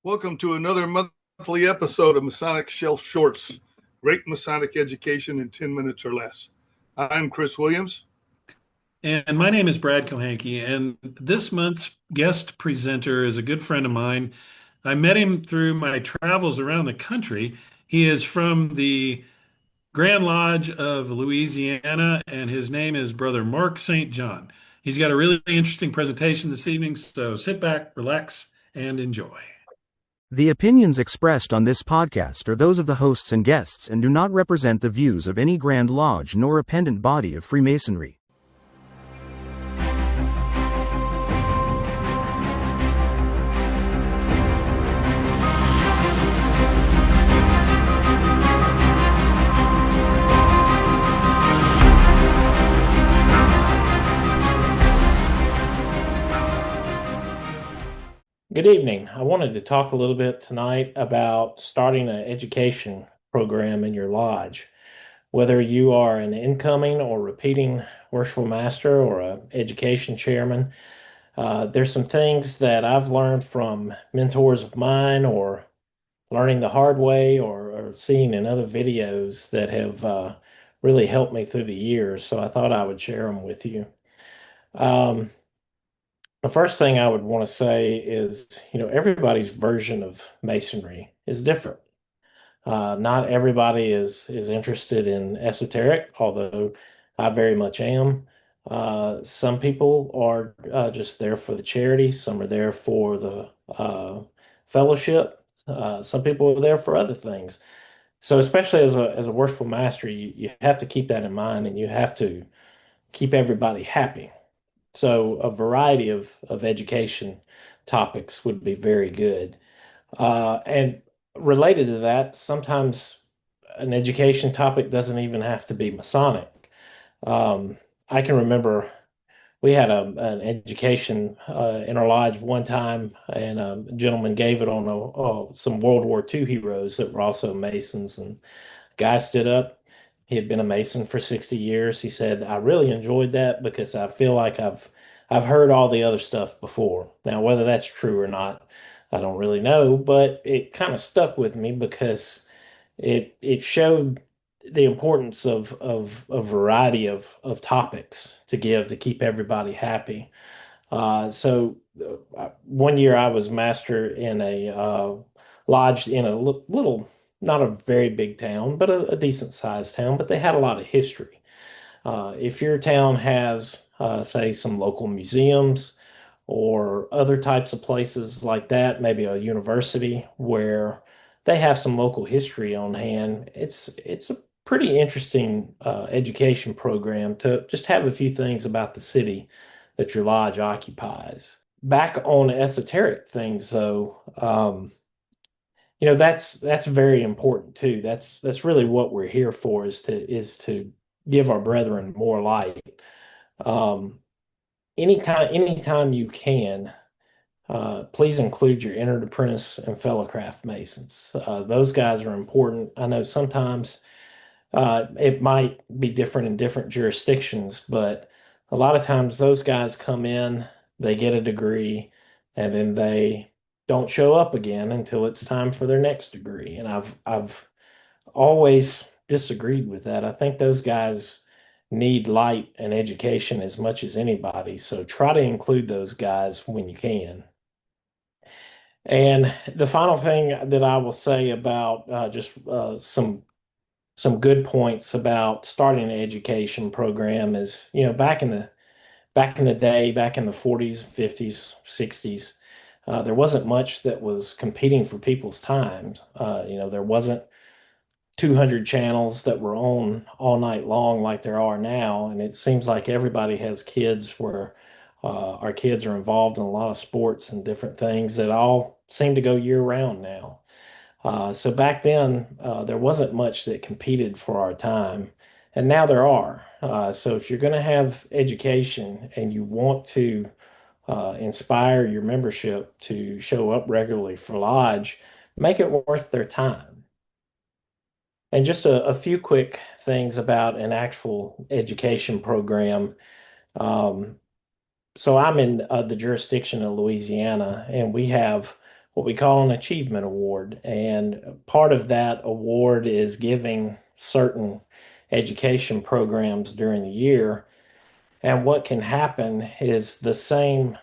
Welcome to another monthly episode of Masonic Shelf Shorts. Great Masonic education in 10 minutes or less. I'm Chris Williams. And my name is Brad Kohanke, and this month's guest presenter is a good friend of mine. I met him through my travels around the country. He is from the Grand Lodge of Louisiana, and his name is Brother Mark St. John. He's got a really interesting presentation this evening, so sit back, relax, and enjoy. The opinions expressed on this podcast are those of the hosts and guests and do not represent the views of any Grand Lodge nor a pendant body of Freemasonry. Good evening. I wanted to talk a little bit tonight about starting an education program in your lodge. Whether you are an incoming or repeating worshipful master or an education chairman, there's some things that I've learned from mentors of mine or learning the hard way or seeing in other videos that have really helped me through the years. So I thought I would share them with you. Um, The first thing I would want to say is, everybody's version of masonry is different. Not everybody is interested in esoteric, although I very much am. Some people are just there for the charity. Some are there for the fellowship. Some people are there for other things. So, especially as a worshipful master, you have to keep that in mind, and you have to keep everybody happy. So a variety of education topics would be very good. And related to that, sometimes an education topic doesn't even have to be Masonic. I can remember we had an education in our lodge one time, and a gentleman gave it on some World War II heroes that were also Masons. And the guy stood up. He had been a Mason for 60 years. He said, "I really enjoyed that because I feel like I've heard all the other stuff before." Now, whether that's true or not, I don't really know, but it kind of stuck with me because it showed the importance of a variety of topics to give to keep everybody happy. One year I was master in a lodge in a little, not a very big town, but a decent sized town, but they had a lot of history. If your town has, say, some local museums or other types of places like that, maybe a university where they have some local history on hand, it's a pretty interesting education program to just have a few things about the city that your lodge occupies. Back on esoteric things, though, that's very important too. That's really what we're here for is to give our brethren more light. Um, anytime you can, please include your entered apprentice and fellow craft masons. Those guys are important. I know sometimes it might be different in different jurisdictions, but a lot of times those guys come in, they get a degree, and then they don't show up again until it's time for their next degree. And I've always disagreed with that. I think those guys need light and education as much as anybody. So try to include those guys when you can. And the final thing that I will say about just some good points about starting an education program is, back in the day, back in the 40s, 50s, 60s, there wasn't much that was competing for people's time. There wasn't 200 channels that were on all night long like there are now. And it seems like everybody has kids where our kids are involved in a lot of sports and different things that all seem to go year round now. So back then, there wasn't much that competed for our time, and now there are. So if you're going to have education and you want to inspire your membership to show up regularly for lodge, make it worth their time. And just a few quick things about an actual education program. Um, so I'm in the jurisdiction of Louisiana, and we have what we call an achievement award. And part of that award is giving certain education programs during the year. And what can happen is the same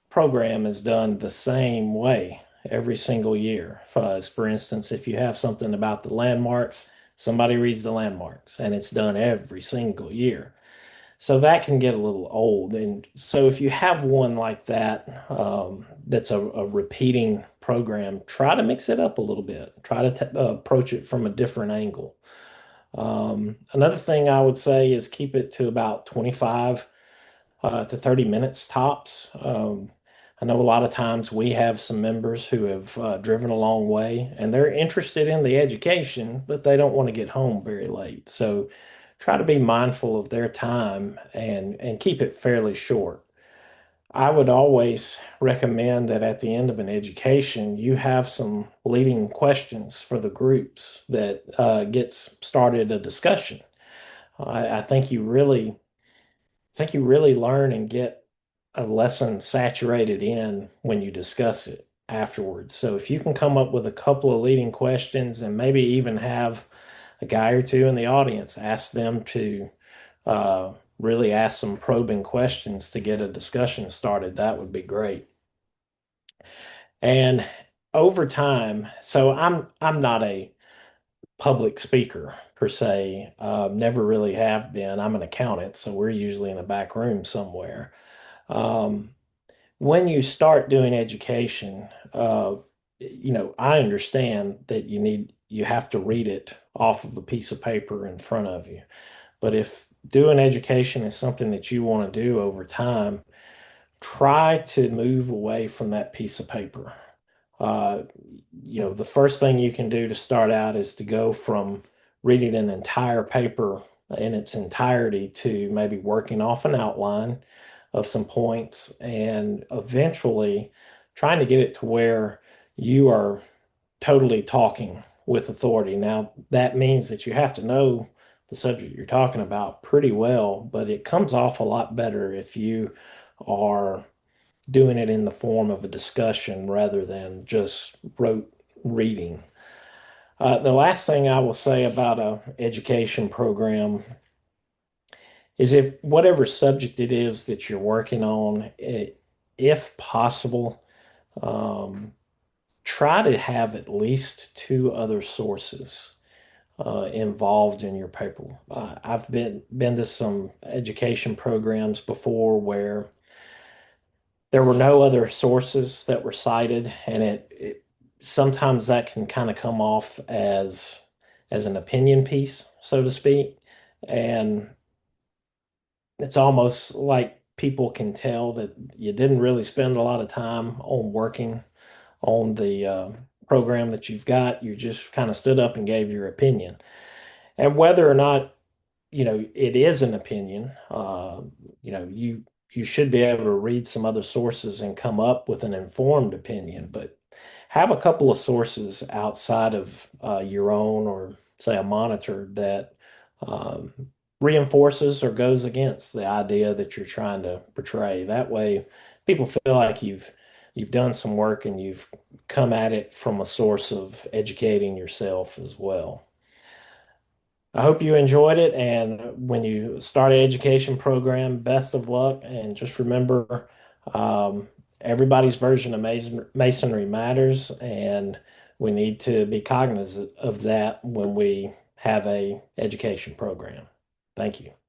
program is done the same way every single year. For instance, if you have something about the landmarks, somebody reads the landmarks, and it's done every single year. So that can get a little old. And so if you have one like that, that's a repeating program, try to mix it up a little bit. Try to approach it from a different angle. Another thing I would say is keep it to about 25 to 30 minutes tops. I know a lot of times we have some members who have driven a long way and they're interested in the education, but they don't want to get home very late. So try to be mindful of their time and keep it fairly short. I would always recommend that at the end of an education, you have some leading questions for the groups that gets started a discussion. I think you really learn and get a lesson saturated in when you discuss it afterwards. So if you can come up with a couple of leading questions and maybe even have a guy or two in the audience, ask them to really ask some probing questions to get a discussion started, that would be great. And over time, so I'm not a public speaker per se. Never really have been. I'm an accountant, so we're usually in a back room somewhere. Um, when you start doing education, I understand that you have to read it off of a piece of paper in front of you. But if doing education is something that you want to do over time, try to move away from that piece of paper. Uh, the first thing you can do to start out is to go from reading an entire paper in its entirety to maybe working off an outline of some points and eventually trying to get it to where you are totally talking with authority. Now, that means that you have to know the subject you're talking about pretty well, but it comes off a lot better if you are doing it in the form of a discussion rather than just rote reading. The last thing I will say about a education program is if whatever subject it is that you're working on, if possible, um, try to have at least two other sources involved in your paper. I've been to some education programs before where there were no other sources that were cited, and it sometimes that can kind of come off as an opinion piece, so to speak, and it's almost like people can tell that you didn't really spend a lot of time on working on the program that you've got. You just kind of stood up and gave your opinion. And whether or not, it is an opinion, you should be able to read some other sources and come up with an informed opinion, but have a couple of sources outside of your own or say a monitor that um, reinforces or goes against the idea that you're trying to portray. That way, people feel like you've done some work and you've come at it from a source of educating yourself as well. I hope you enjoyed it. And when you start an education program, best of luck. And just remember, everybody's version of masonry matters. And we need to be cognizant of that when we have a education program. Thank you.